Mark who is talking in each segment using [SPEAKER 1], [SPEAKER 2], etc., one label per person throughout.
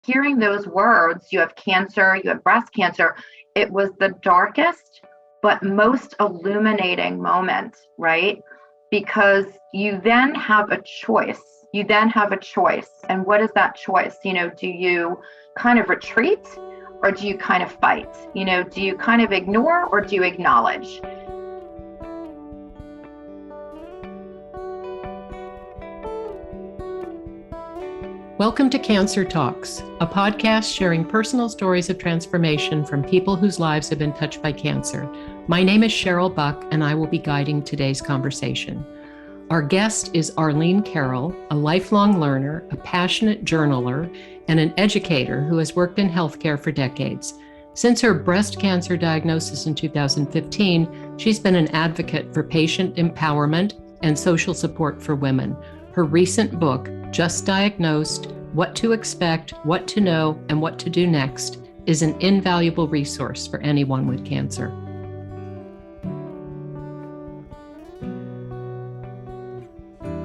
[SPEAKER 1] hearing those words, you have cancer, you have breast cancer, it was the darkest but most illuminating moment, right? Because you then have a choice. And what is that choice? Do you kind of retreat or do you kind of fight? Do you kind of ignore or do you acknowledge?
[SPEAKER 2] Welcome to Cancer Talks, a podcast sharing personal stories of transformation from people whose lives have been touched by cancer. My name is Cheryl Buck, and I will be guiding today's conversation. Our guest is Arlene Karole, a lifelong learner, a passionate journaler, and an educator who has worked in healthcare for decades. Since her breast cancer diagnosis in 2015, she's been an advocate for patient empowerment and social support for women. Her recent book, Just Diagnosed: What to Expect, What to Know, and What to Do Next, is an invaluable resource for anyone with cancer.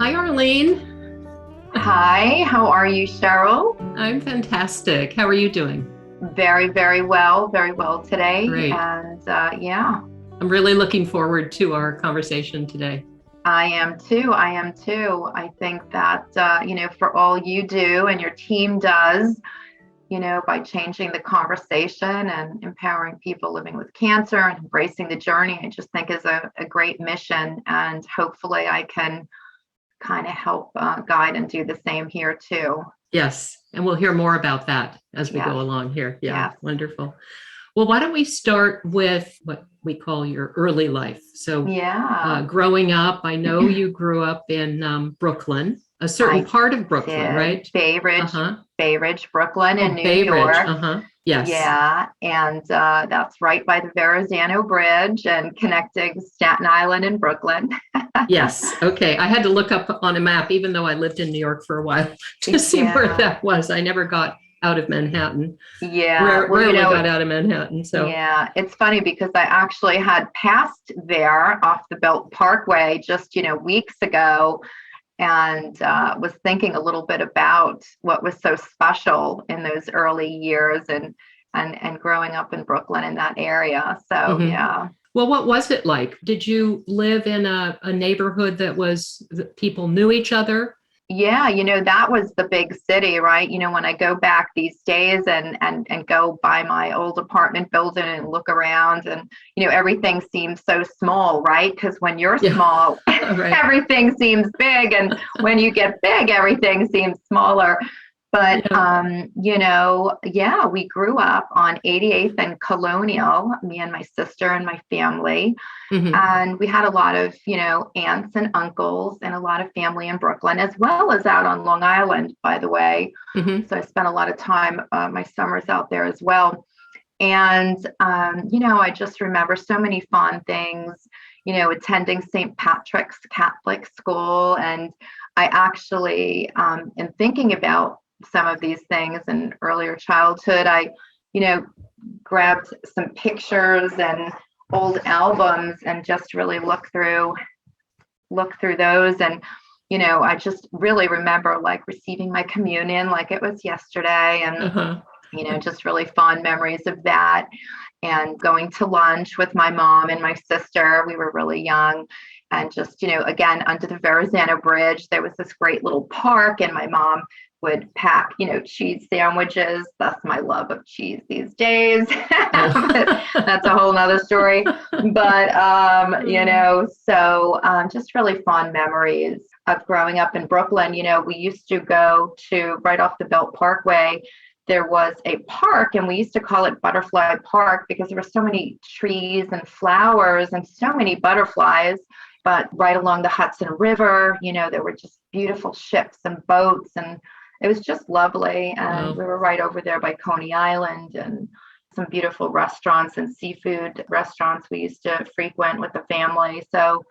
[SPEAKER 2] Hi, Arlene.
[SPEAKER 1] Hi, how are you, Cheryl?
[SPEAKER 2] I'm fantastic. How are you doing?
[SPEAKER 1] Very, very well today.
[SPEAKER 2] Great.
[SPEAKER 1] And yeah.
[SPEAKER 2] I'm really looking forward to our conversation today.
[SPEAKER 1] I am too. I think that, for all you do and your team does, by changing the conversation and empowering people living with cancer and embracing the journey, I just think is a great mission. And hopefully I can kind of help guide and do the same here too.
[SPEAKER 2] Yes. And we'll hear more about that as we go along here. Yeah. Yes. Wonderful. Well, why don't we start with what we call your early life? So growing up, I know you grew up in Brooklyn, a certain part of Brooklyn, right?
[SPEAKER 1] Bay Ridge, Brooklyn in New York.
[SPEAKER 2] Yes.
[SPEAKER 1] Yeah. And that's right by the Verrazano Bridge and connecting Staten Island and Brooklyn.
[SPEAKER 2] Yes. Okay. I had to look up on a map, even though I lived in New York for a while, to see where that was. I never got out of Manhattan.
[SPEAKER 1] Yeah.
[SPEAKER 2] Rarely got out of Manhattan. So
[SPEAKER 1] yeah, it's funny because I actually had passed there off the Belt Parkway just, weeks ago, and was thinking a little bit about what was so special in those early years and growing up in Brooklyn in that area. So yeah.
[SPEAKER 2] Well, what was it like? Did you live in a neighborhood that people knew each other?
[SPEAKER 1] Yeah, that was the big city, right? When I go back these days and go by my old apartment building and look around and, everything seems so small, right? Because when you're small, everything seems big. And when you get big, everything seems smaller. But, we grew up on 88th and Colonial, me and my sister and my family. Mm-hmm. And we had a lot of, aunts and uncles and a lot of family in Brooklyn, as well as out on Long Island, by the way. Mm-hmm. So I spent a lot of time, my summers out there as well. And, I just remember so many fun things, attending St. Patrick's Catholic School. And I actually, in thinking about some of these things in earlier childhood, I, grabbed some pictures and old albums and just really look through those. And, I just really remember like receiving my communion like it was yesterday and, just really fond memories of that, and going to lunch with my mom and my sister. We were really young. And just, again, under the Verrazano Bridge, there was this great little park, and my mom would pack, cheese sandwiches. That's my love of cheese these days. That's a whole nother story. But, just really fond memories of growing up in Brooklyn. We used to go to right off the Belt Parkway. There was a park, and we used to call it Butterfly Park because there were so many trees and flowers and so many butterflies. But right along the Hudson River, there were just beautiful ships and boats, and it was just lovely. And we were right over there by Coney Island, and some beautiful restaurants and seafood restaurants we used to frequent with the family. So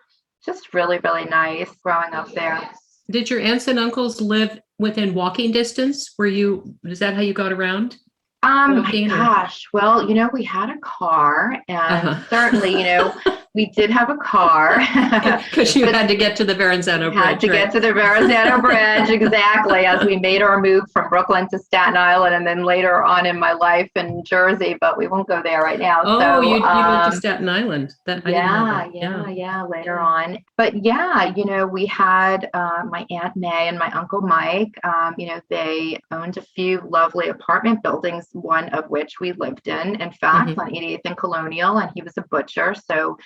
[SPEAKER 1] just really, really nice growing up there.
[SPEAKER 2] Did your aunts and uncles live within walking distance? Is that how you got around?
[SPEAKER 1] Gosh, well, we had a car, and certainly, we did have a car.
[SPEAKER 2] Because you had to get to the Verrazano Bridge.
[SPEAKER 1] Had to get to the Verrazano Bridge, exactly, as we made our move from Brooklyn to Staten Island, and then later on in my life in Jersey, but we won't go there right now.
[SPEAKER 2] Oh, so, you went to Staten Island.
[SPEAKER 1] I didn't know that. Later on. But yeah, we had my Aunt May and my Uncle Mike, they owned a few lovely apartment buildings, one of which we lived in fact, on 88th and Colonial, and he was a butcher, so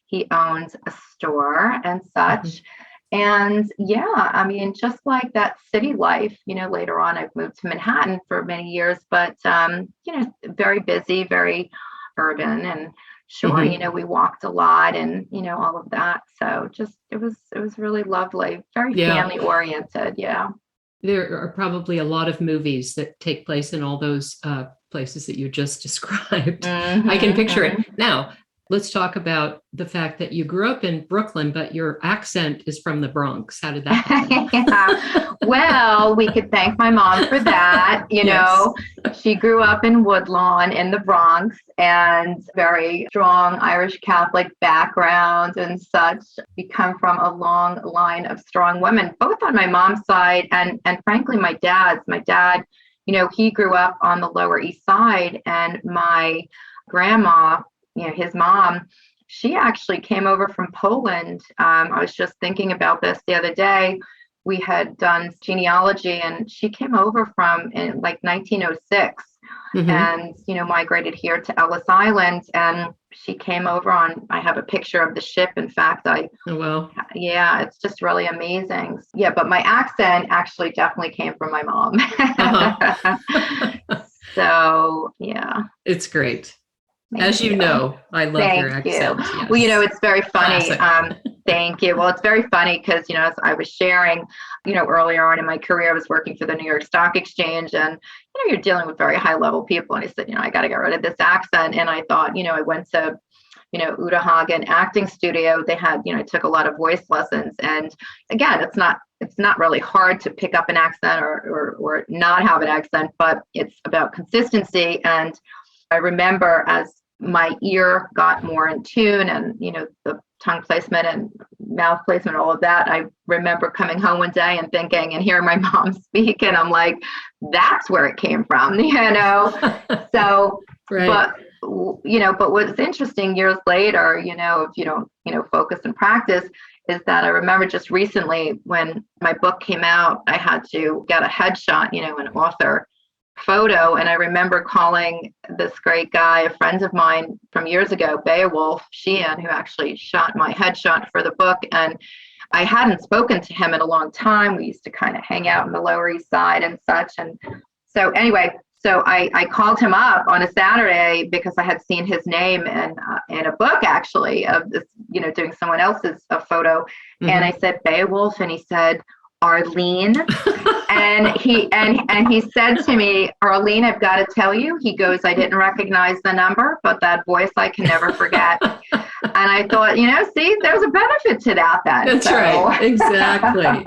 [SPEAKER 1] he owned a store and such. And yeah, I mean, just like that city life, later on, I've moved to Manhattan for many years, but, very busy, very urban, and sure, we walked a lot and, all of that. So just, it was really lovely, very family oriented. Yeah.
[SPEAKER 2] There are probably a lot of movies that take place in all those places that you just described. I can picture it. Now, let's talk about the fact that you grew up in Brooklyn, but your accent is from the Bronx. How did that happen?
[SPEAKER 1] Well, we could thank my mom for that. She grew up in Woodlawn in the Bronx, and very strong Irish Catholic background and such. We come from a long line of strong women, both on my mom's side and frankly, my dad's. My dad, he grew up on the Lower East Side, and my grandma, his mom, she actually came over from Poland. I was just thinking about this the other day. We had done genealogy, and she came over from in like 1906 and, migrated here to Ellis Island. And she came over I have a picture of the ship. In fact, yeah, it's just really amazing. Yeah, but my accent actually definitely came from my mom. So, yeah.
[SPEAKER 2] It's great. As you know, I love your accent. Yes.
[SPEAKER 1] Well, it's very funny. Thank you. Well, it's very funny because, as I was sharing, earlier on in my career, I was working for the New York Stock Exchange, and, you're dealing with very high level people. And I said, I got to get rid of this accent. And I thought, I went to, Uta Hagen Acting Studio. They had, took a lot of voice lessons. And again, it's not really hard to pick up an accent or not have an accent, but it's about consistency. And I remember as my ear got more in tune and, the tongue placement and mouth placement, all of that, I remember coming home one day and thinking and hearing my mom speak, and I'm like, that's where it came from, So, right. But what's interesting years later, if you don't, focus and practice, is that I remember just recently when my book came out, I had to get a headshot, an author photo. And I remember calling this great guy, a friend of mine from years ago, Beowulf Sheehan, who actually shot my headshot for the book. And I hadn't spoken to him in a long time. We used to kind of hang out in the Lower East Side and such. And so anyway, I called him up on a Saturday because I had seen his name in a book, actually, of this, doing someone else's photo. And I said, Beowulf, and he said, Arlene. And he said to me, Arlene, I've got to tell you, he goes, I didn't recognize the number, but that voice I can never forget. And I thought, see, there's a benefit to that then.
[SPEAKER 2] That's right. Exactly.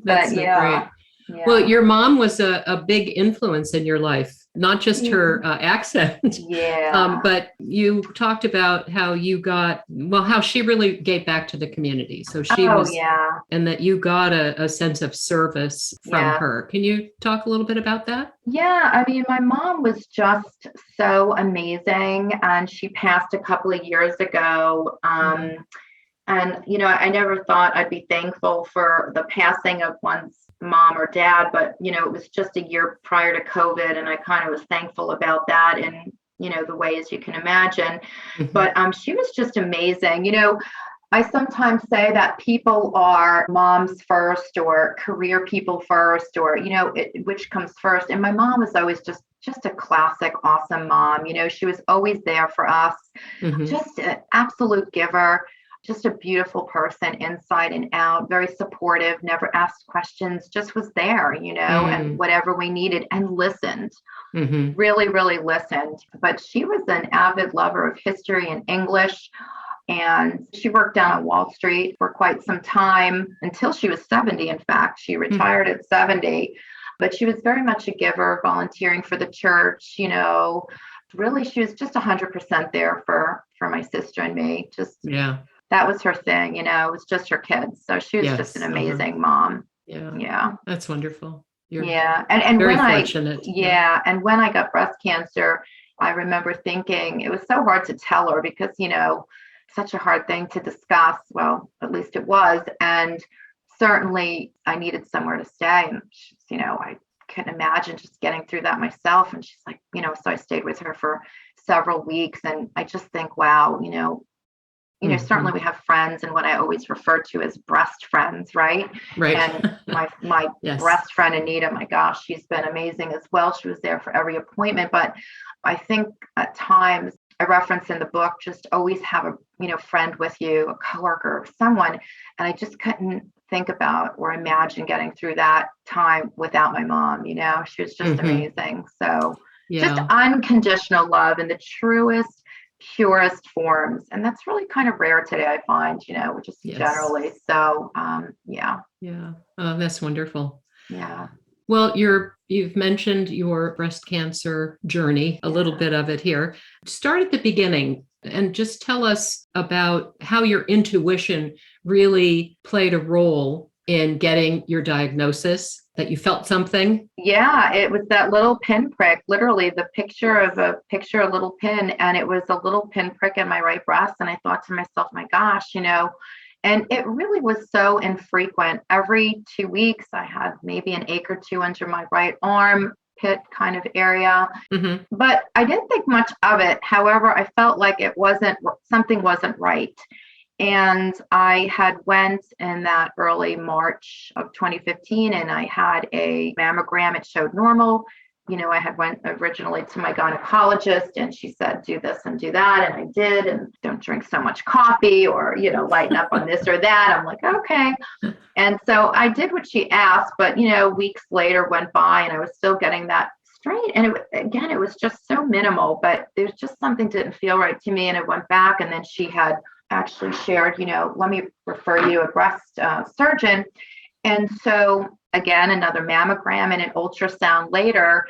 [SPEAKER 2] That's so great. Yeah. Well, your mom was a big influence in your life, not just her accent, but you talked about how how she really gave back to the community. So she and that you got a sense of service from her. Can you talk a little bit about that?
[SPEAKER 1] Yeah, I mean, my mom was just so amazing, and she passed a couple of years ago. And, I never thought I'd be thankful for the passing of one's mom or dad, but, it was just a year prior to COVID, and I kind of was thankful about that in, the ways you can imagine. But she was just amazing. I sometimes say that people are moms first or career people first, or, which comes first. And my mom was always just a classic, awesome mom. She was always there for us, just an absolute giver. Just a beautiful person inside and out, very supportive, never asked questions, just was there, and whatever we needed, and listened, really, really listened. But she was an avid lover of history and English. And she worked down on Wall Street for quite some time until she was 70. In fact, she retired at 70. But she was very much a giver, volunteering for the church, really, she was just 100% there for my sister and me. Just, that was her thing, it was just her kids. So she was just an amazing mom. Yeah.
[SPEAKER 2] That's wonderful. You're
[SPEAKER 1] and
[SPEAKER 2] very
[SPEAKER 1] when
[SPEAKER 2] fortunate.
[SPEAKER 1] And when I got breast cancer, I remember thinking it was so hard to tell her because, such a hard thing to discuss. Well, at least it was. And certainly I needed somewhere to stay. And, I couldn't imagine just getting through that myself. And she's like, so I stayed with her for several weeks. And I just think, wow, certainly we have friends and what I always refer to as breast friends, right?
[SPEAKER 2] Right.
[SPEAKER 1] And my breast friend, Anita, my gosh, she's been amazing as well. She was there for every appointment. But I think at times, I reference in the book, just always have a, friend with you, a coworker, someone. And I just couldn't think about or imagine getting through that time without my mom. She was just amazing. So just unconditional love in the truest, purest forms. And that's really kind of rare today, I find, just generally. So, Yeah.
[SPEAKER 2] Oh, that's wonderful.
[SPEAKER 1] Yeah.
[SPEAKER 2] Well, you've mentioned your breast cancer journey, a little bit of it here. Start at the beginning and just tell us about how your intuition really played a role in getting your diagnosis, that you felt something.
[SPEAKER 1] Yeah, it was that little pinprick, literally the picture of a little pin, and it was a little pinprick in my right breast. And I thought to myself, my gosh, and it really was so infrequent. Every 2 weeks, I had maybe an ache or two under my right arm pit kind of area. But I didn't think much of it. However, I felt like something wasn't right. And I had went in that early March of 2015 and I had a mammogram. It showed normal. I had went originally to my gynecologist and she said, do this and do that. And I did. And don't drink so much coffee or, lighten up on this or that. I'm like, okay. And so I did what she asked, but, weeks later went by and I was still getting that straight. And it was just so minimal, but there's just something didn't feel right to me. And I went back and then she had actually shared, let me refer you a breast surgeon. And so again, another mammogram and an ultrasound later.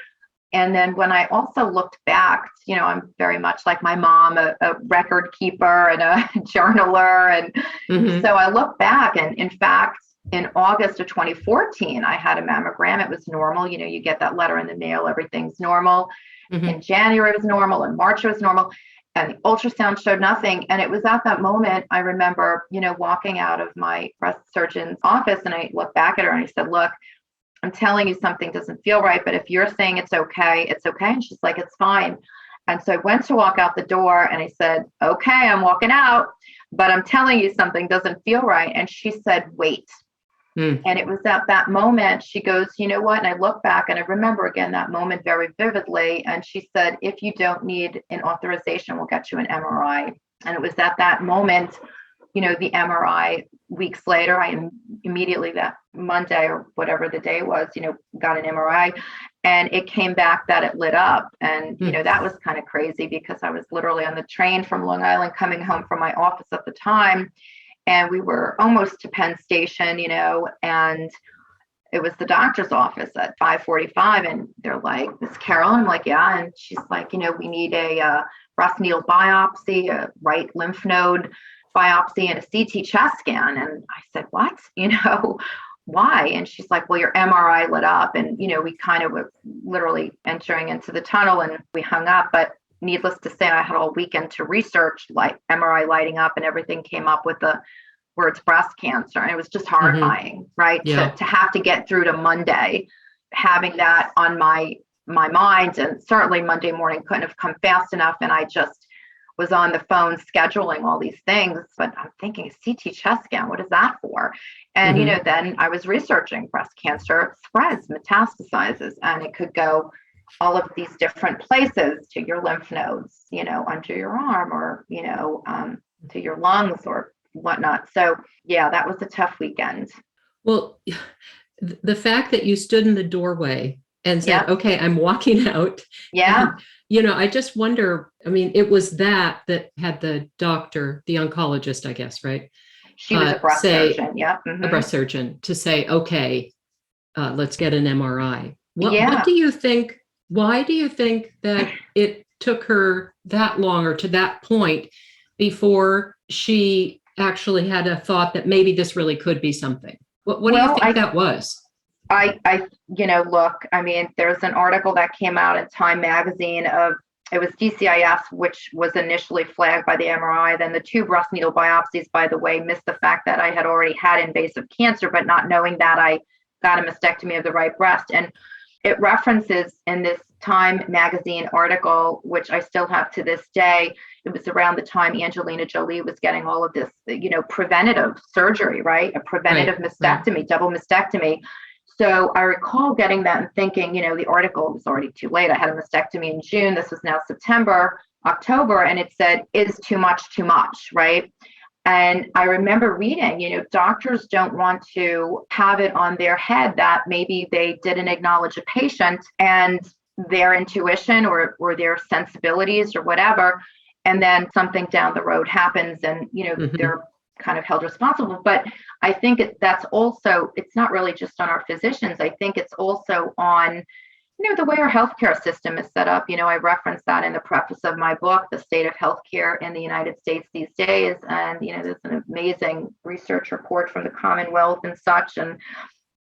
[SPEAKER 1] And then when I also looked back, I'm very much like my mom, a record keeper and a journaler. And so I look back and in fact, in August of 2014, I had a mammogram. It was normal. You get that letter in the mail, everything's normal. In January it was normal. In March it was normal. And the ultrasound showed nothing. And it was at that moment, I remember, walking out of my breast surgeon's office and I looked back at her and I said, look, I'm telling you something doesn't feel right, but if you're saying it's okay, it's okay. And she's like, it's fine. And so I went to walk out the door and I said, okay, I'm walking out, but I'm telling you something doesn't feel right. And she said, wait. And it was at that moment, she goes, you know what? And I look back and I remember again that moment very vividly. And she said, if you don't need an authorization, we'll get you an MRI. And it was at that moment, the MRI weeks later, I immediately that Monday or whatever the day was, got an MRI and it came back that it lit up. And, that was kind of crazy because I was literally on the train from Long Island coming home from my office at the time. And we were almost to Penn Station, and it was the doctor's office at 5:45. And they're like, Miss Carole? And I'm like, yeah. And she's like, we need a breast needle biopsy, a right lymph node biopsy, and a CT chest scan. And I said, what? Why? And she's like, well, your MRI lit up. And, we kind of were literally entering into the tunnel and we hung up. But needless to say, I had all weekend to research like MRI lighting up and everything came up with the words breast cancer. And it was just horrifying, right? To have to get through to Monday, having that on my mind. And certainly Monday morning couldn't have come fast enough. And I just was on the phone scheduling all these things, but I'm thinking a CT chest scan, what is that for? And, then I was researching breast cancer spreads, metastasizes, and it could go all of these different places to your lymph nodes, under your arm or, to your lungs or whatnot. So yeah, that was a tough weekend.
[SPEAKER 2] Well, the fact that you stood in the doorway and said, okay, I'm walking out.
[SPEAKER 1] Yeah.
[SPEAKER 2] And, I just wonder, it was that had the doctor, the oncologist, I guess, right?
[SPEAKER 1] She was a breast surgeon. Yeah.
[SPEAKER 2] A breast surgeon to say, okay, let's get an MRI. What do you think? Why do you think that it took her that long or to that point before she actually had a thought that maybe this really could be something? What do you think that was?
[SPEAKER 1] Look, I mean, there's an article that came out in Time magazine it was DCIS, which was initially flagged by the MRI. Then the two breast needle biopsies, by the way, missed the fact that I had already had invasive cancer, but not knowing that I got a mastectomy of the right breast. And it references in this Time magazine article, which I still have to this day, it was around the time Angelina Jolie was getting all of this, preventative surgery, right? A preventative mastectomy, double mastectomy. So I recall getting that and thinking, the article was already too late. I had a mastectomy in June. This was now September, October, and it said, is too much, right? And I remember reading, doctors don't want to have it on their head that maybe they didn't acknowledge a patient and their intuition or their sensibilities or whatever, and then something down the road happens and, they're kind of held responsible. But I think that's also, it's not really just on our physicians. I think it's also on, the way our healthcare system is set up. I referenced that in the preface of my book, The State of Healthcare in the United States These Days. And, there's an amazing research report from the Commonwealth and such. And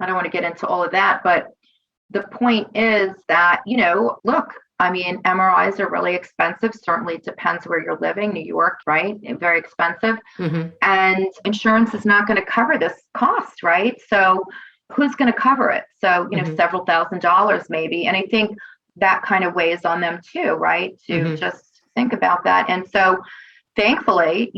[SPEAKER 1] I don't want to get into all of that, but the point is that, look, I mean, MRIs are really expensive. Certainly it depends where you're living. New York, right? Very expensive. Mm-hmm. And insurance is not going to cover this cost, right? So who's going to cover it? So, several $1,000s maybe. And I think that kind of weighs on them too, right? To just think about that. And so thankfully,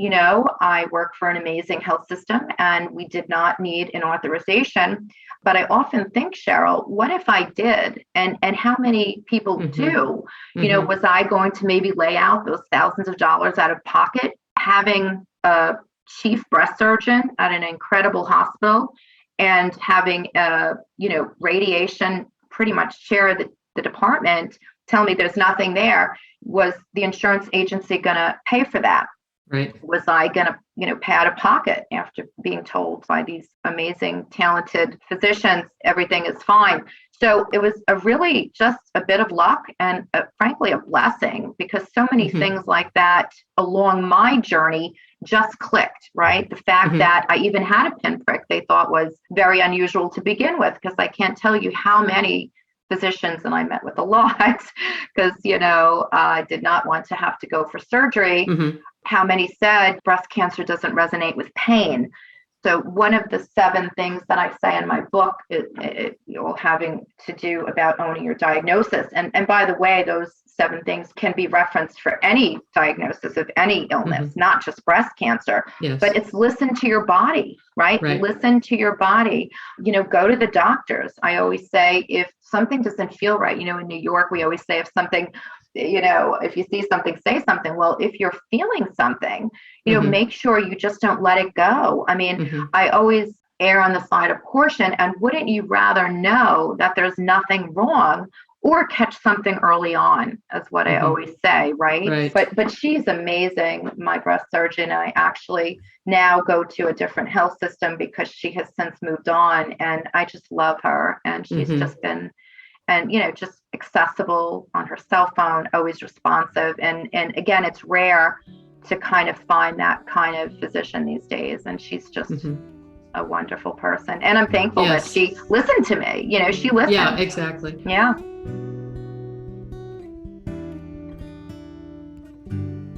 [SPEAKER 1] I work for an amazing health system and we did not need an authorization. But I often think, Cheryl, what if I did? And how many people do? Was I going to maybe lay out those thousands of dollars out of pocket, having a chief breast surgeon at an incredible hospital and having radiation pretty much chair the department tell me there's nothing there? Was the insurance agency going to pay for that?
[SPEAKER 2] Right.
[SPEAKER 1] Was I going to, pay out of pocket after being told by these amazing, talented physicians, everything is fine? So it was really just a bit of luck and frankly, a blessing, because so many things like that along my journey just clicked, right? The fact that I even had a pinprick they thought was very unusual to begin with, because I can't tell you how many physicians, and I met with a lot because, I did not want to have to go for surgery. How many said breast cancer doesn't resonate with pain. So one of the 7 things that I say in my book is having to do about owning your diagnosis. And by the way, those 7 things can be referenced for any diagnosis of any illness, not just breast cancer.
[SPEAKER 2] Yes.
[SPEAKER 1] But it's listen to your body, right? Listen to your body. Go to the doctors. I always say if something doesn't feel right, in New York, we always say if something, if you see something, say something. Well, if you're feeling something, make sure you just don't let it go. I mean, I always err on the side of caution. And wouldn't you rather know that there's nothing wrong or catch something early on, is what I always say, right? But she's amazing, my breast surgeon. I actually now go to a different health system because she has since moved on, and I just love her. And she's just been, and just accessible on her cell phone, always responsive. And again, it's rare to kind of find that kind of physician these days. And she's just a wonderful person. And I'm thankful that she listened to me. She listened.
[SPEAKER 2] Yeah, exactly.
[SPEAKER 1] Yeah.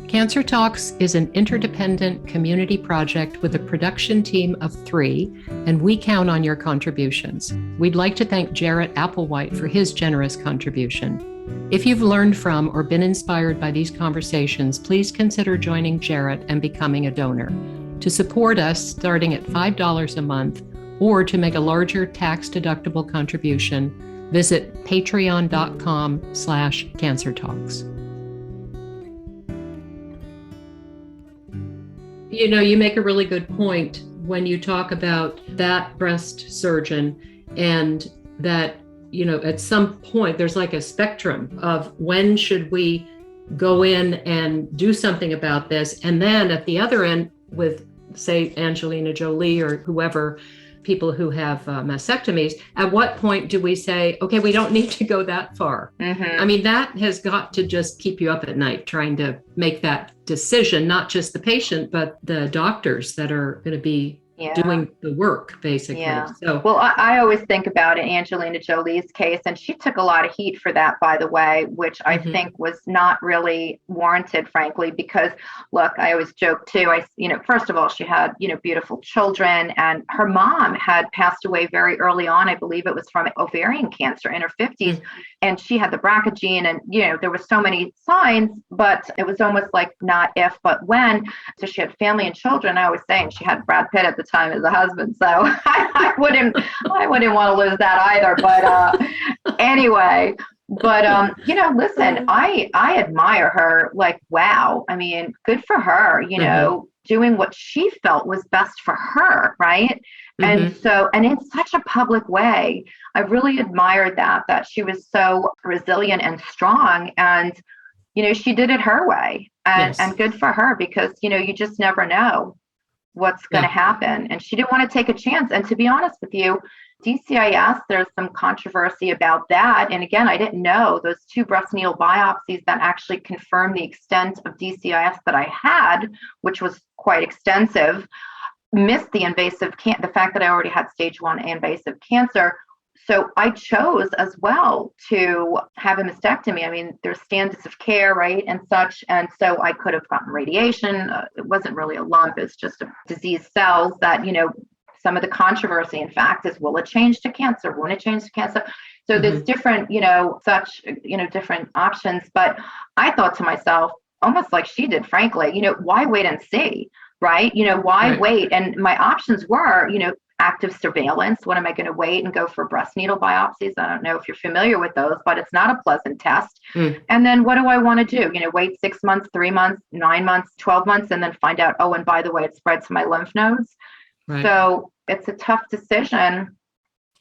[SPEAKER 2] Cancer Talks is an interdependent community project with a production team of 3, and we count on your contributions. We'd like to thank Jarrett Applewhite for his generous contribution. If you've learned from or been inspired by these conversations, please consider joining Jarrett and becoming a donor. To support us, starting at $5 a month, or to make a larger tax-deductible contribution, visit patreon.com/cancertalks. You make a really good point when you talk about that breast surgeon, and that, at some point there's like a spectrum of when should we go in and do something about this. And then at the other end with, say, Angelina Jolie or whoever, people who have mastectomies, at what point do we say, okay, we don't need to go that far? I mean, that has got to just keep you up at night trying to make that decision, not just the patient, but the doctors that are going to be doing the work, basically. So,
[SPEAKER 1] well, I always think about it, Angelina Jolie's case, and she took a lot of heat for that, by the way, which I think was not really warranted, frankly, because look, I always joke too. First of all, she had, beautiful children, and her mom had passed away very early on. I believe it was from ovarian cancer in her 50s, and she had the BRCA gene, and, there were so many signs, but it was almost like not if, but when. So she had family and children. I was saying she had Brad Pitt at the time as a husband, so I wouldn't want to lose that either. But anyway, listen, I admire her. Like, wow, I mean, good for her. Doing what she felt was best for her, right? And so, and in such a public way, I really admired that she was so resilient and strong, and she did it her way, and good for her, because you just never know what's going to happen. And she didn't want to take a chance. And to be honest with you, DCIS, there's some controversy about that. And again, I didn't know those 2 breast needle biopsies that actually confirmed the extent of DCIS that I had, which was quite extensive, missed the the fact that I already had stage 1 invasive cancer. So I chose as well to have a mastectomy. I mean, there's standards of care, right, and such. And so I could have gotten radiation. It wasn't really a lump. It's just a diseased cells that, some of the controversy, in fact, is, will it change to cancer? Won't it change to cancer? So there's different, different options. But I thought to myself, almost like she did, frankly, why wait and see, right? Why wait? And my options were, active surveillance. When am I going to wait and go for breast needle biopsies? I don't know if you're familiar with those, but it's not a pleasant test. And then what do I want to do? Wait 6 months, 3 months, 9 months, 12 months, and then find out, oh, and by the way, it spread to my lymph nodes. Right. So it's a tough decision.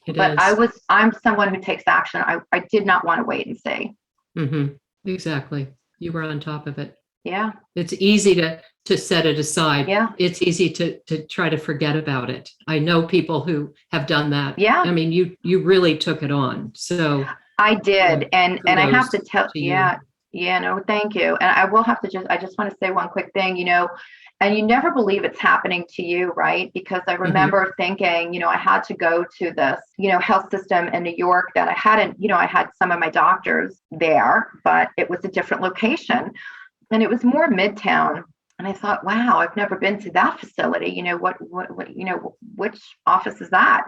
[SPEAKER 1] I'm someone who takes action. I did not want to wait and see.
[SPEAKER 2] Exactly. You were on top of it.
[SPEAKER 1] Yeah.
[SPEAKER 2] It's easy to set it aside.
[SPEAKER 1] Yeah.
[SPEAKER 2] It's easy to try to forget about it. I know people who have done that.
[SPEAKER 1] Yeah.
[SPEAKER 2] I mean, you really took it on. So
[SPEAKER 1] I did. And I have to tell, no, thank you. And I will have to I just want to say one quick thing, and you never believe it's happening to you, right? Because I remember thinking, I had to go to this, health system in New York that I hadn't, I had some of my doctors there, but it was a different location. And it was more Midtown. And I thought, wow, I've never been to that facility. What, which office is that?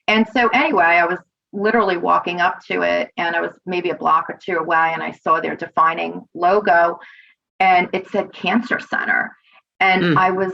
[SPEAKER 1] And so anyway, I was literally walking up to it, and I was maybe a block or 2 away, and I saw their defining logo, and it said Cancer Center. And I was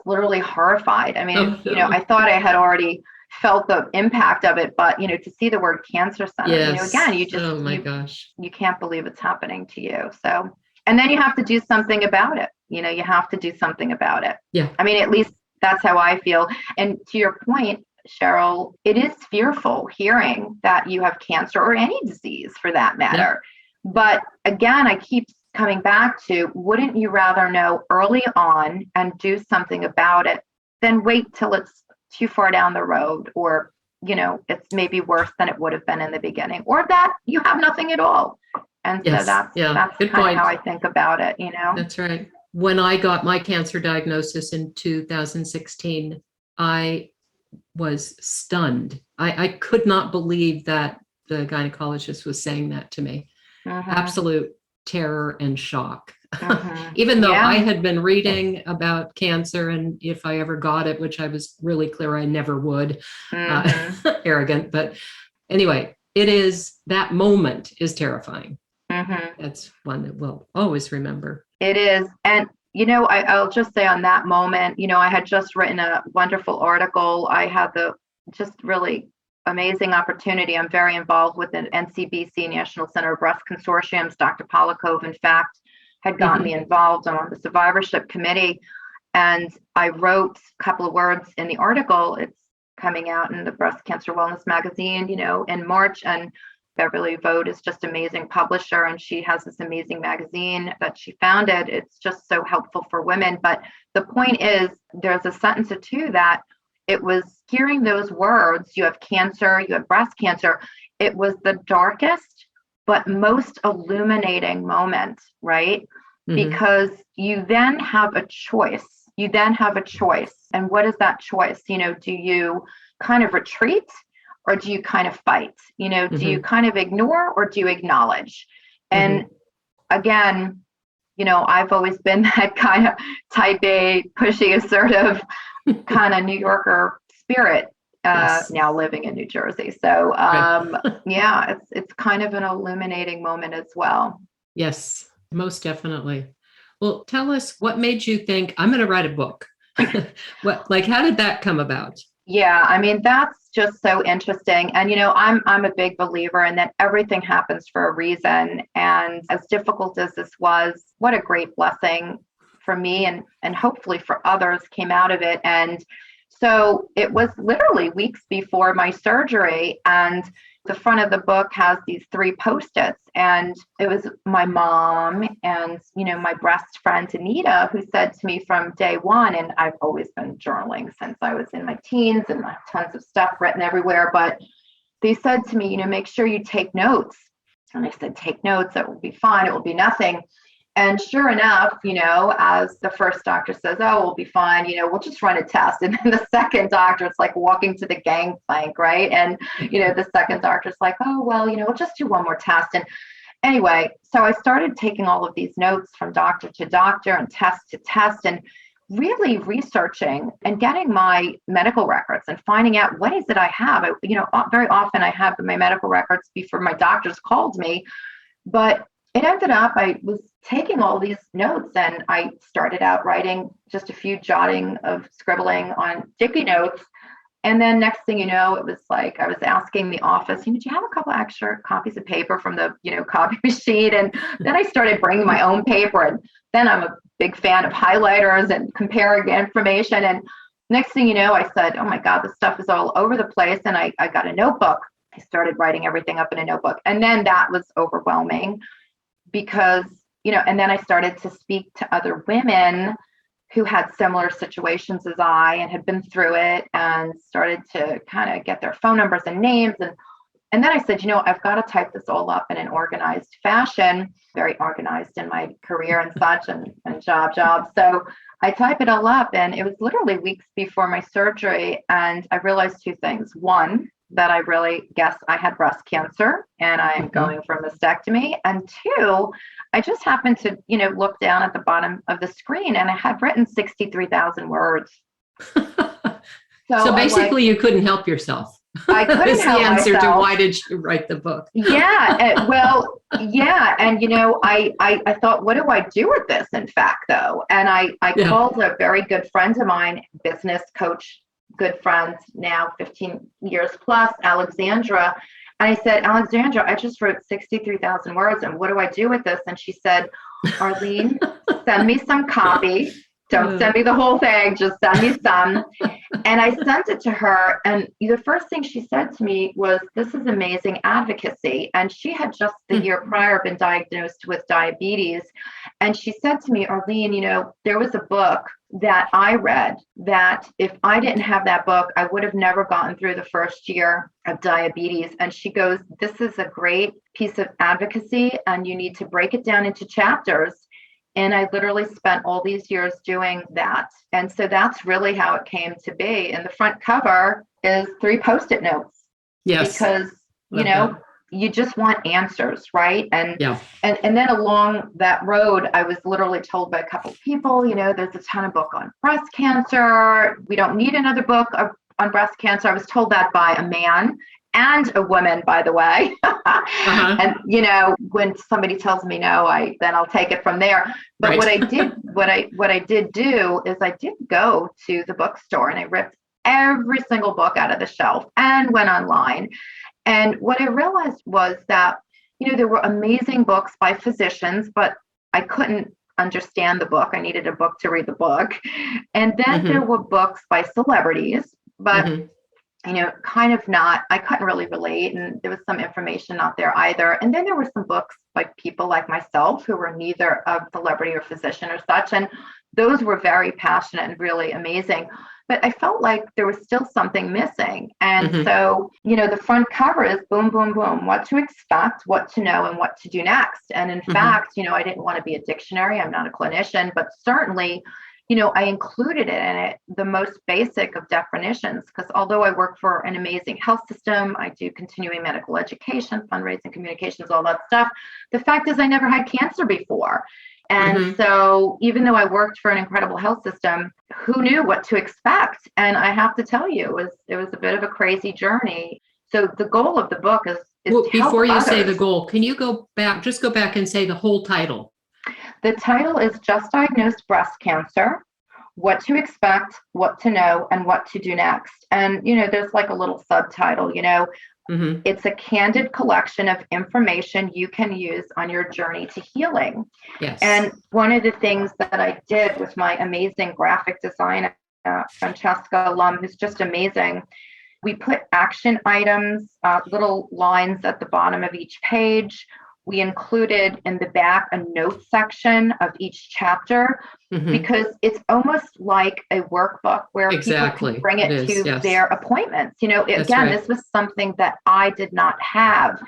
[SPEAKER 1] literally horrified. I mean, I thought I had already felt the impact of it, but to see the word Cancer Center, again, you just,
[SPEAKER 2] oh my gosh,
[SPEAKER 1] you can't believe it's happening to you. So, and then you have to do something about it. You have to do something about it.
[SPEAKER 2] Yeah.
[SPEAKER 1] I mean, at least that's how I feel. And to your point, Cheryl, it is fearful hearing that you have cancer, or any disease for that matter. Yeah. But again, I keep coming back to, wouldn't you rather know early on and do something about it than wait till it's too far down the road, or, it's maybe worse than it would have been in the beginning, or that you have nothing at all. And so that's kind of how I think about it,
[SPEAKER 2] That's right. When I got my cancer diagnosis in 2016, I was stunned. I could not believe that the gynecologist was saying that to me. Absolute terror and shock. Even though I had been reading about cancer, and if I ever got it, which I was really clear I never would, arrogant. But anyway, that moment is terrifying. That's one that we'll always remember.
[SPEAKER 1] It is. And, I'll just say on that moment, I had just written a wonderful article. I had the just really amazing opportunity. I'm very involved with the NCBC, National Center of Breast Consortiums. Dr. Polakov, in fact, had gotten me involved. I'm on the survivorship committee. And I wrote a couple of words in the article. It's coming out in the Breast Cancer Wellness magazine, in March. And Beverly Vogt is just amazing publisher, and she has this amazing magazine that she founded. It's just so helpful for women. But the point is, there's a sentence or two that it was hearing those words, you have cancer, you have breast cancer. It was the darkest, but most illuminating moment, right? Because you then have a choice. And what is that choice? Do you kind of retreat or do you kind of fight? Do you kind of ignore or do you acknowledge? And again, I've always been that kind of type A, pushy, assertive kind of New Yorker spirit, now living in New Jersey. So yeah, it's kind of an illuminating moment as well.
[SPEAKER 2] Yes, most definitely. Well, tell us, what made you think, I'm going to write a book? How did that come about?
[SPEAKER 1] Yeah, I mean, that's just so interesting. And, I'm a big believer in that everything happens for a reason. And as difficult as this was, what a great blessing for me and hopefully for others came out of it. And so it was literally weeks before my surgery, and the front of the book has these 3 Post-its, and it was my mom and, my best friend, Anita, who said to me from day one, and I've always been journaling since I was in my teens and I have tons of stuff written everywhere, but they said to me, make sure you take notes. And I said, take notes, it will be fine, it will be nothing. And sure enough, as the first doctor says, oh, we'll be fine, we'll just run a test. And then the second doctor, it's like walking to the gangplank, right? And, the second doctor's like, oh, well, we'll just do one more test. And anyway, so I started taking all of these notes from doctor to doctor and test to test and really researching and getting my medical records and finding out what is it I have. Very often I have my medical records before my doctors called me, but it ended up, I was taking all these notes and I started out writing just a few scribbling on sticky notes. And then next thing you know, it was like I was asking the office, do you have a couple extra copies of paper from the, copy machine? And then I started bringing my own paper. And then I'm a big fan of highlighters and comparing information. And next thing you know, I said, oh my God, this stuff is all over the place. And I got a notebook. I started writing everything up in a notebook. And then that was overwhelming because, and then I started to speak to other women who had similar situations as I and had been through it, and started to kind of get their phone numbers and names. And then I said, I've got to type this all up in an organized fashion, very organized in my career and such and job. So I type it all up, and it was literally weeks before my surgery. And I realized 2 things. One, that I really guess I had breast cancer and I'm going for a mastectomy. And 2, I just happened to, look down at the bottom of the screen and I had written 63,000 words.
[SPEAKER 2] So basically you couldn't help yourself.
[SPEAKER 1] I couldn't help
[SPEAKER 2] the answer
[SPEAKER 1] myself.
[SPEAKER 2] To why did you write the book?
[SPEAKER 1] Yeah. Yeah. And, I thought, what do I do with this, in fact, though? And I called a very good friend of mine, business coach, good friends now 15 years plus, Alexandra. And I said, Alexandra, I just wrote 63,000 words. And what do I do with this? And she said, Arlene, send me some copy. Don't send me the whole thing. Just send me some. And I sent it to her. And the first thing she said to me was, this is amazing advocacy. And she had just the year prior been diagnosed with diabetes. And she said to me, Arlene, there was a book that I read that if I didn't have that book, I would have never gotten through the first year of diabetes. And she goes, this is a great piece of advocacy and you need to break it down into chapters. And I literally spent all these years doing that. And so that's really how it came to be. And the front cover is 3 Post-it notes. Yes. Because, you just want answers, right? And then along that road, I was literally told by a couple of people, there's a ton of book on breast cancer. We don't need another book on breast cancer. I was told that by a man and a woman, by the way. And, when somebody tells me no, then I'll take it from there. But what I did do is I did go to the bookstore and I ripped every single book out of the shelf and went online. And what I realized was that, there were amazing books by physicians, but I couldn't understand the book. I needed a book to read the book. And then there were books by celebrities, but kind of not, I couldn't really relate. And there was some information not there either. And then there were some books by people like myself who were neither a celebrity or physician or such. And those were very passionate and really amazing. But I felt like there was still something missing. And so, the front cover is boom, boom, boom, what to expect, what to know, and what to do next. And in fact, I didn't want to be a dictionary. I'm not a clinician, but certainly, I included it in it, the most basic of definitions, because although I work for an amazing health system, I do continuing medical education, fundraising, communications, all that stuff. The fact is I never had cancer before. And so even though I worked for an incredible health system, who knew what to expect? And I have to tell you, it was a bit of a crazy journey. So the goal of the book is
[SPEAKER 2] well,
[SPEAKER 1] to help
[SPEAKER 2] before you
[SPEAKER 1] others.
[SPEAKER 2] say the goal, can you go back and say the whole title?
[SPEAKER 1] The title is Just Diagnosed Breast Cancer, What to Expect, What to Know, and What to Do Next. And, there's like a little subtitle, It's a candid collection of information you can use on your journey to healing.
[SPEAKER 2] Yes.
[SPEAKER 1] And one of the things that I did with my amazing graphic designer, Francesca Lum, who's just amazing, we put action items, little lines at the bottom of each page. We included in the back a note section of each chapter because it's almost like a workbook where people can bring it to their appointments. This was something that I did not have.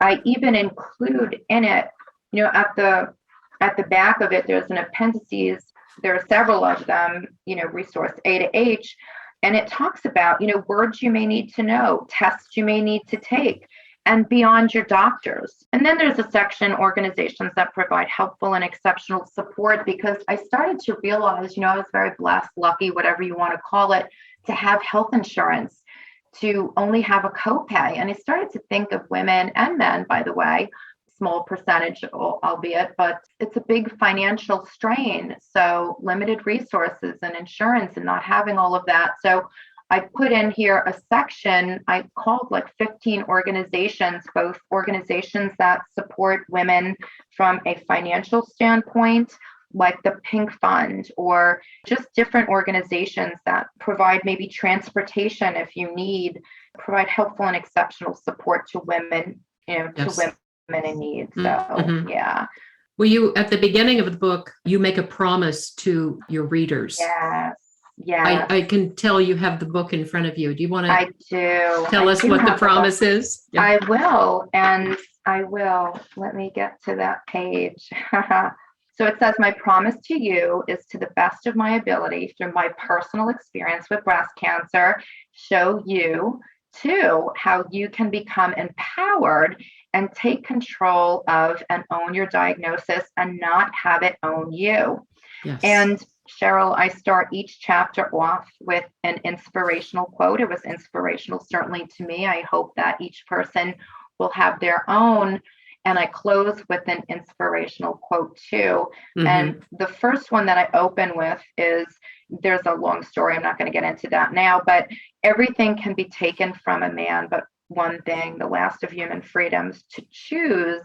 [SPEAKER 1] I even include in it, at the back of it, there's an appendices. There are several of them, resource A to H, and it talks about, words you may need to know, tests you may need to take, and beyond your doctors. And then there's a section, organizations that provide helpful and exceptional support, because I started to realize, I was very blessed, lucky, whatever you want to call it, to have health insurance, to only have a copay. And I started to think of women and men, by the way, small percentage, albeit, but it's a big financial strain. So limited resources and insurance and not having all of that. So I put in here a section I called like 15 organizations, both organizations that support women from a financial standpoint, like the Pink Fund, or just different organizations that provide maybe transportation if you need, provide helpful and exceptional support to women, to women in need. So, yeah.
[SPEAKER 2] Well, you, at the beginning of the book, you make a promise to your readers.
[SPEAKER 1] Yes. Yeah,
[SPEAKER 2] I can tell you have the book in front of you. Do you want to
[SPEAKER 1] I do.
[SPEAKER 2] tell us what the promise is?
[SPEAKER 1] Yeah. I will. And I will. Let me get to that page. So it says, my promise to you is, to the best of my ability, through my personal experience with breast cancer, show you too how you can become empowered and take control of and own your diagnosis and not have it own you.
[SPEAKER 2] Yes.
[SPEAKER 1] And Cheryl, I start each chapter off with an inspirational quote. It was inspirational, certainly to me. I hope that each person will have their own. And I close with an inspirational quote too. And the first one that I open with is, there's a long story. I'm not going to get into that now, but everything can be taken from a man, but one thing, the last of human freedoms, to choose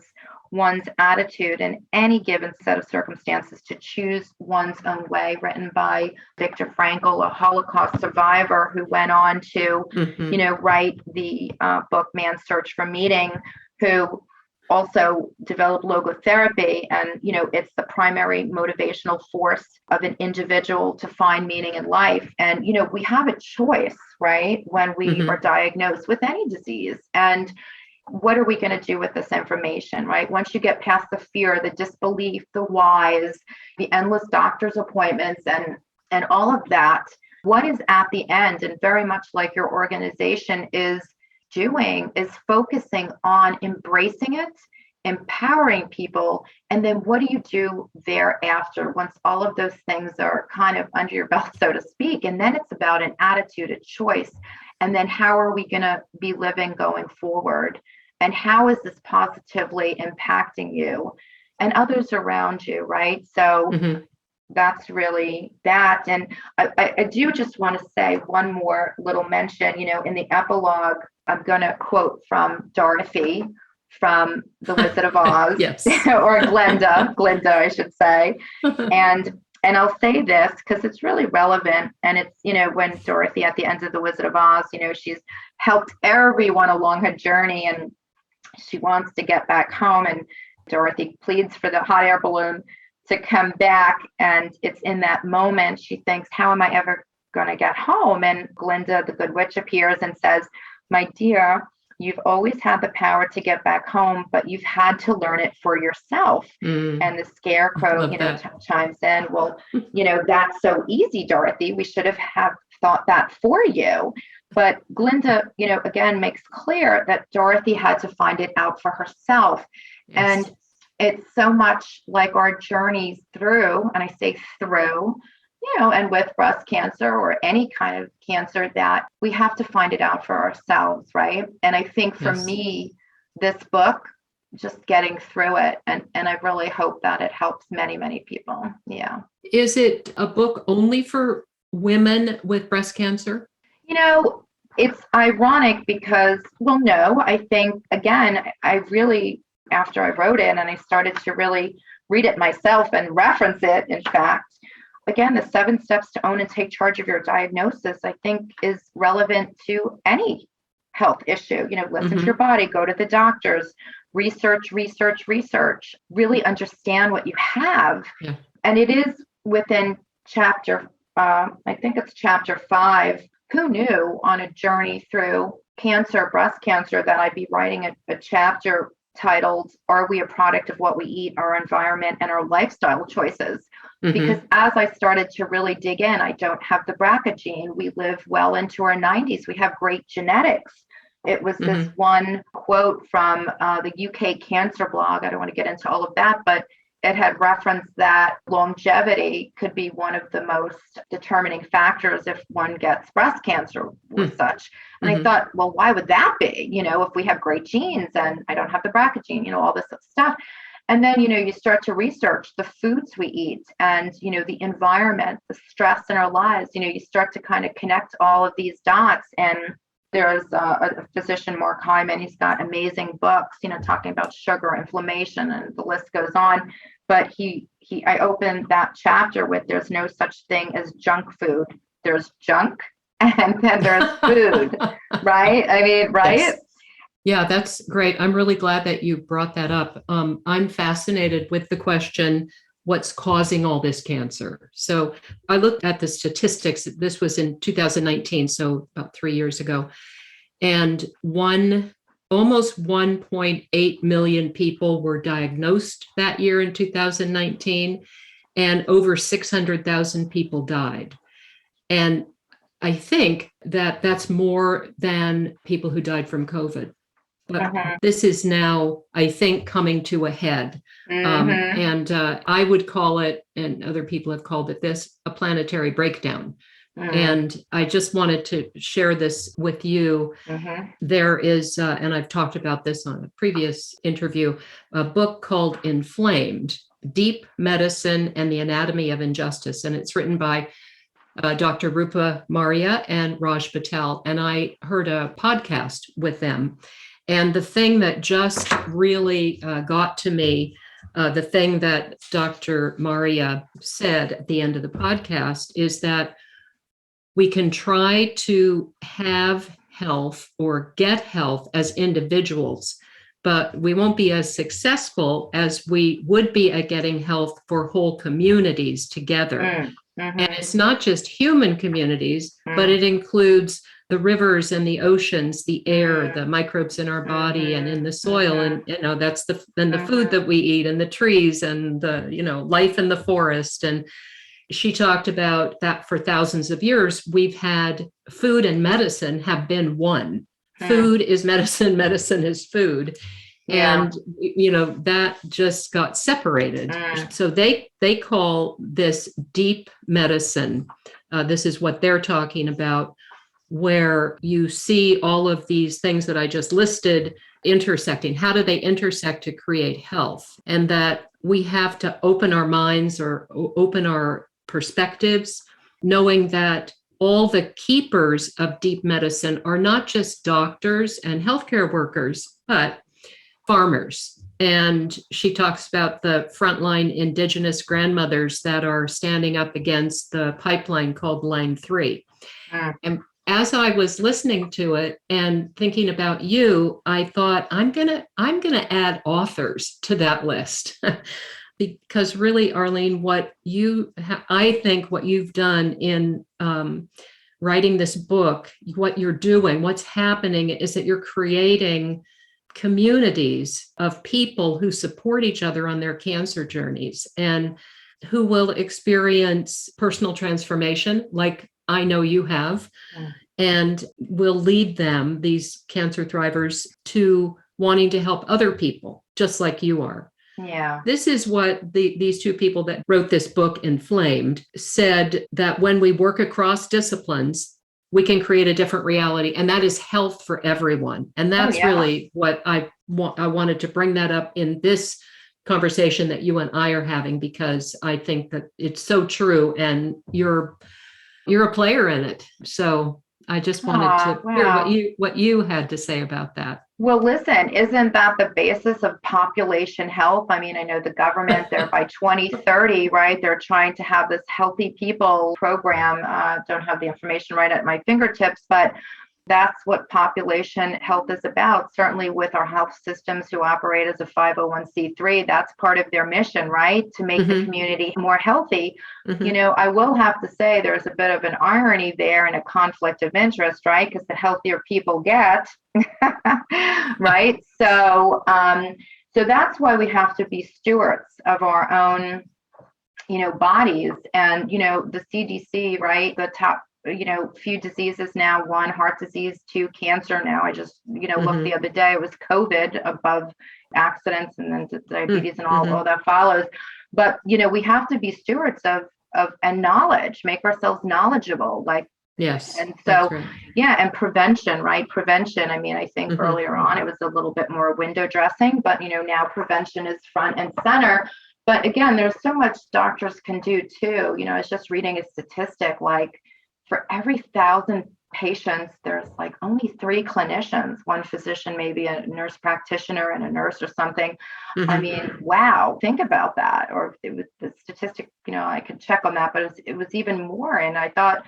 [SPEAKER 1] one's attitude in any given set of circumstances, to choose one's own way, written by Viktor Frankl, a Holocaust survivor who went on to, write the book Man's Search for Meaning, who also developed logotherapy. And, it's the primary motivational force of an individual to find meaning in life. And, we have a choice, right, when we are diagnosed with any disease. And what are we going to do with this information, right? Once you get past the fear, the disbelief, the whys, the endless doctor's appointments, and all of that, what is at the end, and very much like your organization is doing, is focusing on embracing it, empowering people, and then what do you do thereafter once all of those things are kind of under your belt, so to speak? And then it's about an attitude, a choice. And then how are we going to be living going forward? And how is this positively impacting you and others around you, right? So that's really that. And I do just want to say one more little mention, in the epilogue, I'm going to quote from Dorothy from The Wizard of Oz,
[SPEAKER 2] yes.
[SPEAKER 1] or Glinda, I should say. And I'll say this because it's really relevant. And it's, when Dorothy at the end of The Wizard of Oz, she's helped everyone along her journey and she wants to get back home. And Dorothy pleads for the hot air balloon. to come back. And it's in that moment she thinks, how am I ever going to get home? And Glinda, the good witch, appears and says, my dear, you've always had the power to get back home, but you've had to learn it for yourself. And the scarecrow, chimes in, well, that's so easy, Dorothy. We should have thought that for you. But Glinda, again, makes clear that Dorothy had to find it out for herself. Yes. And it's so much like our journeys through, and I say through, and with breast cancer or any kind of cancer, that we have to find it out for ourselves, right? And I think for me, this book, just getting through it, and I really hope that it helps many, many people. Yeah.
[SPEAKER 2] Is it a book only for women with breast cancer?
[SPEAKER 1] It's ironic because, well, no, I think, again, I really, after I wrote it and I started to really read it myself and reference it, in fact, again, the 7 steps to own and take charge of your diagnosis, I think, is relevant to any health issue. Listen to your body, go to the doctors, research, really understand what you have. Yeah. And it is within chapter, I think it's chapter 5, who knew, on a journey through cancer, breast cancer, that I'd be writing a chapter titled, Are We a Product of What We Eat, Our Environment, and Our Lifestyle Choices? Because as I started to really dig in, I don't have the BRCA gene. We live well into our 90s. We have great genetics. It was this one quote from the UK cancer blog. I don't want to get into all of that, but it had referenced that longevity could be one of the most determining factors if one gets breast cancer or such. And I thought, well, why would that be? If we have great genes and I don't have the BRCA gene, all this stuff. And then, you start to research the foods we eat and, the environment, the stress in our lives. You start to kind of connect all of these dots. And there's a physician, Mark Hyman. He's got amazing books, talking about sugar, inflammation, and the list goes on. But I opened that chapter with, there's no such thing as junk food. There's junk, and then there's food, right? I mean, right? Yes.
[SPEAKER 2] Yeah, that's great. I'm really glad that you brought that up. I'm fascinated with the question, what's causing all this cancer? So I looked at the statistics. This was in 2019, so about 3 years ago. And almost 1.8 million people were diagnosed that year in 2019, and over 600,000 people died. And I think that that's more than people who died from COVID. But this is now, I think, coming to a head. And I would call it, and other people have called it this, a planetary breakdown. And I just wanted to share this with you. There is, and I've talked about this on a previous interview, a book called Inflamed, Deep Medicine and the Anatomy of Injustice. And it's written by Dr. Rupa Maria and Raj Patel. And I heard a podcast with them. And the thing that just really got to me, the thing that Dr. Maria said at the end of the podcast, is that we can try to have health or get health as individuals, but we won't be as successful as we would be at getting health for whole communities together. And it's not just human communities, but it includes the rivers and the oceans, the air, the microbes in our body and in the soil. And, that's the food that we eat, and the trees, and the, life in the forest. And she talked about that for thousands of years, we've had food and medicine have been one. Food is medicine, medicine is food. Yeah. And, that just got separated. So they call this deep medicine. This is what they're talking about, where you see all of these things that I just listed intersecting. How do they intersect to create health? And that we have to open our minds or open our perspectives, knowing that all the keepers of deep medicine are not just doctors and healthcare workers, but farmers. And she talks about the frontline indigenous grandmothers that are standing up against the pipeline called Line 3. And as I was listening to it and thinking about you, I thought, I'm gonna add authors to that list. because really, Arlene, I think what you've done in writing this book, what you're doing, what's happening is that you're creating communities of people who support each other on their cancer journeys and who will experience personal transformation, like I know you have, and will lead them, these cancer thrivers, to wanting to help other people, just like you are.
[SPEAKER 1] Yeah.
[SPEAKER 2] This is what these two people that wrote this book, Inflamed, said, that when we work across disciplines, we can create a different reality. And that is health for everyone. And that's really what I wanted to bring that up in this conversation that you and I are having, because I think that it's so true. And you're a player in it. So I just wanted to hear what you had to say about that.
[SPEAKER 1] Well, listen, isn't that the basis of population health? I mean, I know the government, they're by 2030, right? They're trying to have this healthy people program. Don't have the information right at my fingertips, but that's what population health is about. Certainly with our health systems who operate as a 501c3, that's part of their mission, right? To make the community more healthy. You know, I will have to say there's a bit of an irony there and a conflict of interest, right? Because the healthier people get, right? So that's why we have to be stewards of our own, bodies. And, the CDC, right? The top few diseases now: 1, heart disease; 2, cancer. Now I just, looked the other day, it was COVID above accidents, and then diabetes and all that follows. But, we have to be stewards of and knowledge, make ourselves knowledgeable, like,
[SPEAKER 2] yes.
[SPEAKER 1] And so,
[SPEAKER 2] right.
[SPEAKER 1] And prevention, right? Prevention. I mean, I think earlier on it was a little bit more window dressing, but, now prevention is front and center. But again, there's so much doctors can do too. I was just reading a statistic, like, for every 1,000 patients, there's like only 3 clinicians, 1 physician, maybe a nurse practitioner and a nurse or something. I mean, wow, think about that. Or it was the statistic, I could check on that, but it was even more. And I thought,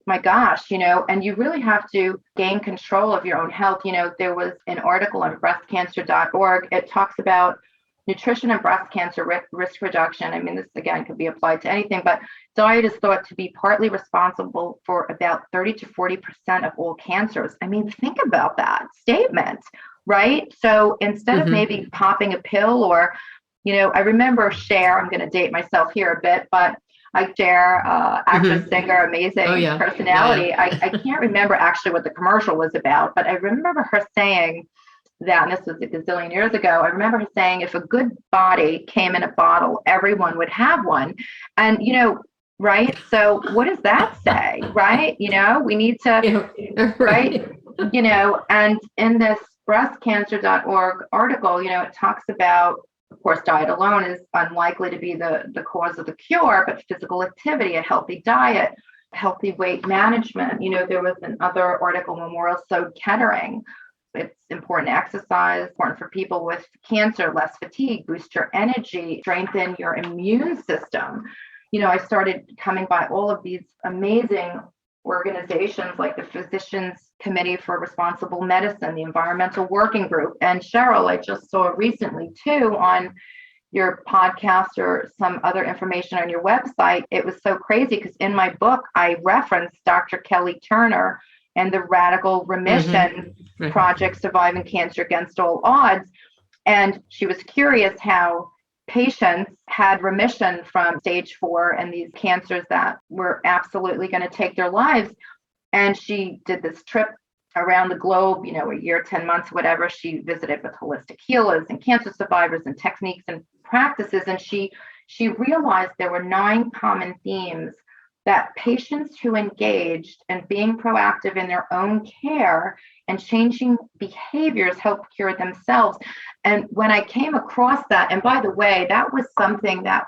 [SPEAKER 1] my gosh, and you really have to gain control of your own health. There was an article on breastcancer.org. It talks about nutrition and breast cancer risk reduction. I mean, this again could be applied to anything, but diet is thought to be partly responsible for about 30 to 40% of all cancers. I mean, think about that statement, right? So instead of maybe popping a pill, or, I remember Cher, I'm going to date myself here a bit, but Cher, actress, singer, amazing personality. I can't remember actually what the commercial was about, but I remember her saying that, and this was a gazillion years ago, I remember her saying, if a good body came in a bottle, everyone would have one. And, right? So what does that say, right? We need to, right? And in this breastcancer.org article, it talks about, of course, diet alone is unlikely to be the cause of the cure, but physical activity, a healthy diet, healthy weight management. There was another article, Memorial Sloan Kettering. It's important to exercise, important for people with cancer, less fatigue, boost your energy, strengthen your immune system. I started coming by all of these amazing organizations like the Physicians Committee for Responsible Medicine, the Environmental Working Group. And Cheryl, I just saw recently too on your podcast or some other information on your website. It was so crazy because in my book, I referenced Dr. Kelly Turner and the Radical Remission Project, Surviving Cancer Against All Odds. And she was curious how patients had remission from stage 4 and these cancers that were absolutely going to take their lives. And she did this trip around the globe, a year, 10 months, whatever. She visited with holistic healers and cancer survivors and techniques and practices. And she realized there were 9 common themes that patients who engaged in being proactive in their own care and changing behaviors help cure themselves. And when I came across that, and by the way, that was something that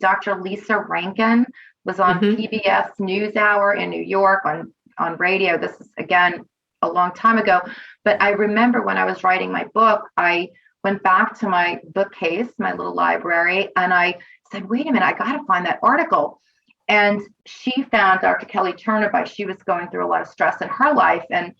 [SPEAKER 1] Dr. Lisa Rankin was on PBS NewsHour in New York on radio. This is, again, a long time ago. But I remember when I was writing my book, I went back to my bookcase, my little library, and I said, wait a minute, I got to find that article. And she found Dr. Kelly Turner she was going through a lot of stress in her life and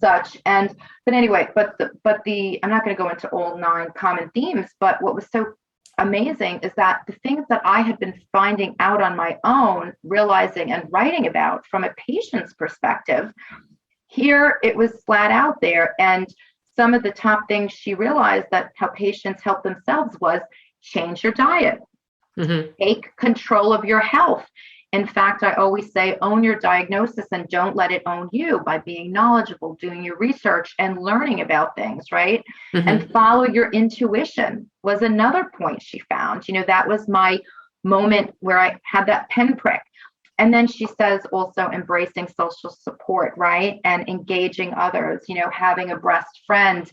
[SPEAKER 1] such. But anyway, but the I'm not going to go into all 9 common themes, but what was so amazing is that the things that I had been finding out on my own, realizing and writing about from a patient's perspective, here it was flat out there. And some of the top things she realized that how patients help themselves was change your diet, take control of your health. In fact, I always say own your diagnosis and don't let it own you by being knowledgeable, doing your research and learning about things, right? And follow your intuition was another point she found. That was my moment where I had that pinprick. And then she says also embracing social support, right? And engaging others, having a breast friend.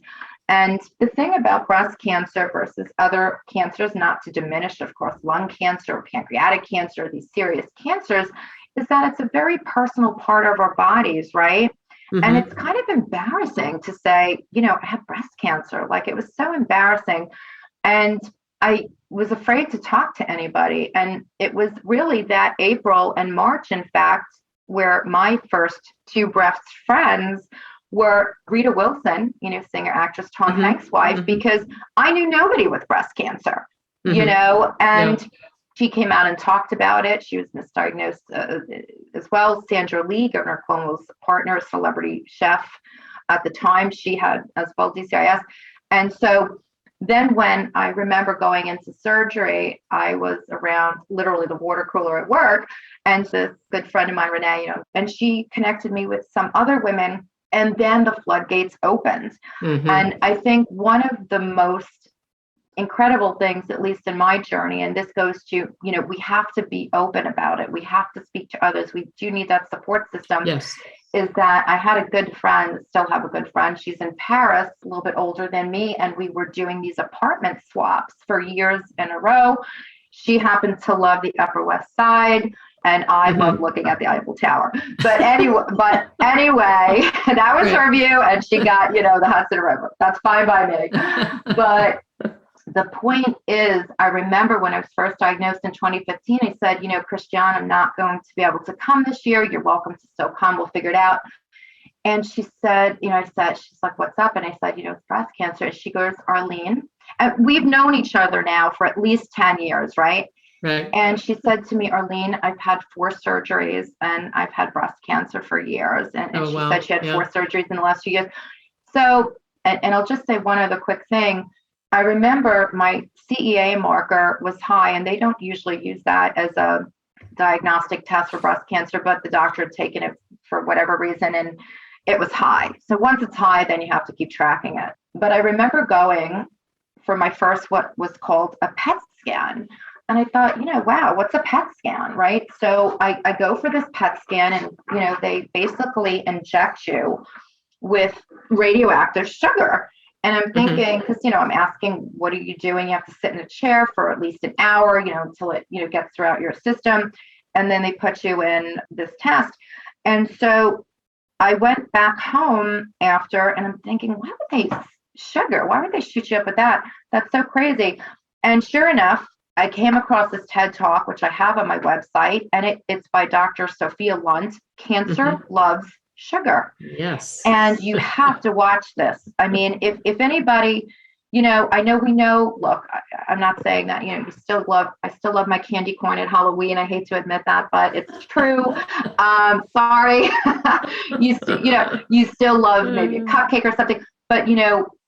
[SPEAKER 1] And the thing about breast cancer versus other cancers, not to diminish, of course, lung cancer, or pancreatic cancer, these serious cancers, is that it's a very personal part of our bodies, right? And it's kind of embarrassing to say, I have breast cancer. Like, it was so embarrassing. And I was afraid to talk to anybody. And it was really that April and March, in fact, where my first two breast friends were Rita Wilson, singer, actress, Tom Hanks' wife, because I knew nobody with breast cancer, and she came out and talked about it. She was misdiagnosed as well. Sandra Lee, Governor Cuomo's partner, celebrity chef at the time, she had as well DCIS. And so then when I remember going into surgery, I was around literally the water cooler at work. And this good friend of mine, Renee, and she connected me with some other women. And then the floodgates opened. And I think one of the most incredible things, at least in my journey, and this goes to, we have to be open about it. We have to speak to others. We do need that support system.
[SPEAKER 2] Yes.
[SPEAKER 1] Is that I had a good friend, still have a good friend. She's in Paris, a little bit older than me. And we were doing these apartment swaps for years in a row. She happened to love the Upper West Side. And I love looking at the Eiffel Tower. But anyway, that was her view. And she got, the Hudson River. That's fine by me. But the point is, I remember when I was first diagnosed in 2015, I said, Christiane, I'm not going to be able to come this year. You're welcome to still come. We'll figure it out. And she said, she's like, what's up? And I said, it's breast cancer. And she goes, Arlene, and we've known each other now for at least 10 years, right?
[SPEAKER 2] Right.
[SPEAKER 1] And she said to me, Arlene, I've had 4 surgeries and I've had breast cancer for years. And she said she had 4 surgeries in the last few years. So, and I'll just say one other quick thing. I remember my CEA marker was high, and they don't usually use that as a diagnostic test for breast cancer, but the doctor had taken it for whatever reason, and it was high. So once it's high, then you have to keep tracking it. But I remember going for my first, what was called a PET scan. And I thought, wow, what's a PET scan, right? So I go for this PET scan, and, they basically inject you with radioactive sugar. And I'm thinking, because, I'm asking, what are you doing? You have to sit in a chair for at least an hour, until it, gets throughout your system. And then they put you in this test. And so I went back home after, and I'm thinking, why would they shoot you up with that? That's so crazy. And sure enough, I came across this TED Talk, which I have on my website, and it's by Dr. Sophia Lunt, Cancer Loves Sugar.
[SPEAKER 2] Yes.
[SPEAKER 1] And you have to watch this. I mean, if anybody, I know, look, I'm not saying that, I still love my candy corn at Halloween. I hate to admit that, but it's true. Sorry. you still love maybe a cupcake or something, but,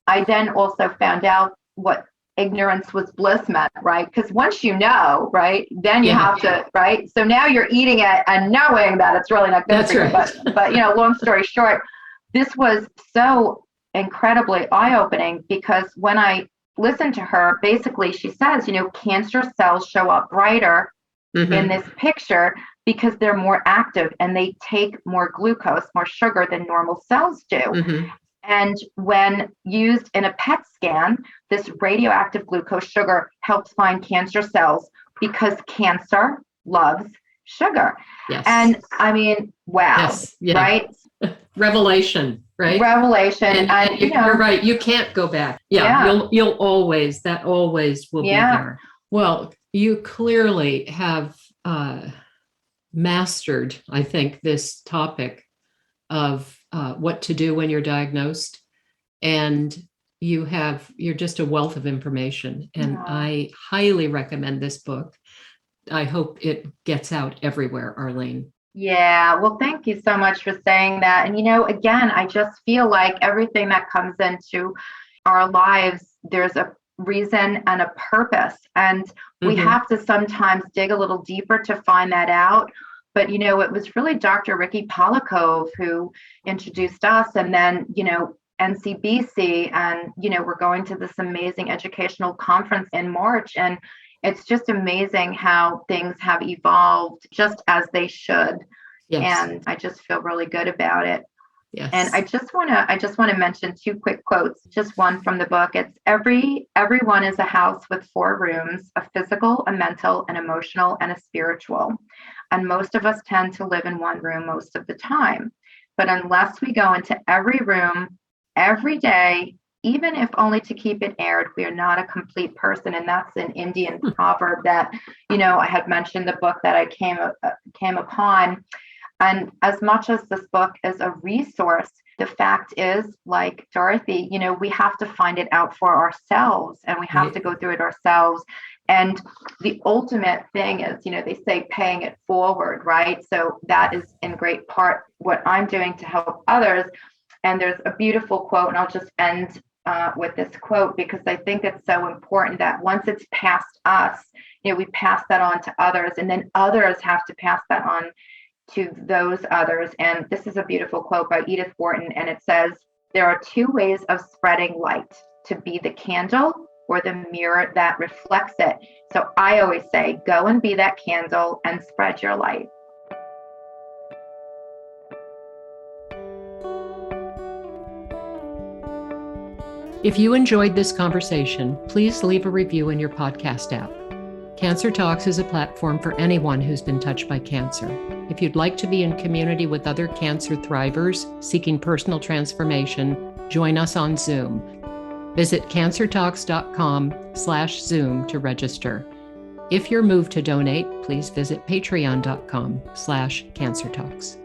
[SPEAKER 1] I then also found out what ignorance was bliss meant, right? Because once right, then you have to, right? So now you're eating it and knowing that it's really not good for you. But long story short, this was so incredibly eye-opening, because when I listened to her, basically she says, cancer cells show up brighter in this picture because they're more active and they take more glucose, more sugar than normal cells do. And when used in a PET scan, this radioactive glucose sugar helps find cancer cells, because cancer loves sugar.
[SPEAKER 2] Yes.
[SPEAKER 1] And I mean, wow.
[SPEAKER 2] Yes. Yeah.
[SPEAKER 1] Right?
[SPEAKER 2] Revelation, right?
[SPEAKER 1] Revelation.
[SPEAKER 2] And you're right. You can't go back. Yeah. You'll always, that always will be there. Well, you clearly have mastered, I think, this topic of what to do when you're diagnosed. And you're just a wealth of information, and I highly recommend this book. I hope it gets out everywhere, Arlene.
[SPEAKER 1] Yeah, well, thank you so much for saying that. And, again, I just feel like everything that comes into our lives, there's a reason and a purpose. And we have to sometimes dig a little deeper to find that out. But, it was really Dr. Ricky Polakov who introduced us, and then, NCBC, and, we're going to this amazing educational conference in March. And it's just amazing how things have evolved just as they should. Yes. And I just feel really good about it. Yes. And I just want to mention two quick quotes, just one from the book. It's everyone is a house with 4 rooms, a physical, a mental, an emotional, and a spiritual. And most of us tend to live in one room most of the time. But unless we go into every room every day, even if only to keep it aired, we are not a complete person. And that's an Indian proverb that, I had mentioned the book that I came upon. And as much as this book is a resource, the fact is, like Dorothy, we have to find it out for ourselves, and we have to go through it ourselves. And the ultimate thing is, they say paying it forward, right? So that is in great part what I'm doing to help others. And there's a beautiful quote, and I'll just end with this quote, because I think it's so important that once it's past us, we pass that on to others, and then others have to pass that on to those others. And this is a beautiful quote by Edith Wharton, and it says, "There are 2 ways of spreading light: to be the candle or the mirror that reflects it." So I always say, go and be that candle and spread your light.
[SPEAKER 2] If you enjoyed this conversation, please leave a review in your podcast app. Cancer Talks is a platform for anyone who's been touched by cancer. If you'd like to be in community with other cancer thrivers seeking personal transformation, join us on Zoom. Visit cancertalks.com/Zoom to register. If you're moved to donate, please visit patreon.com/cancertalks.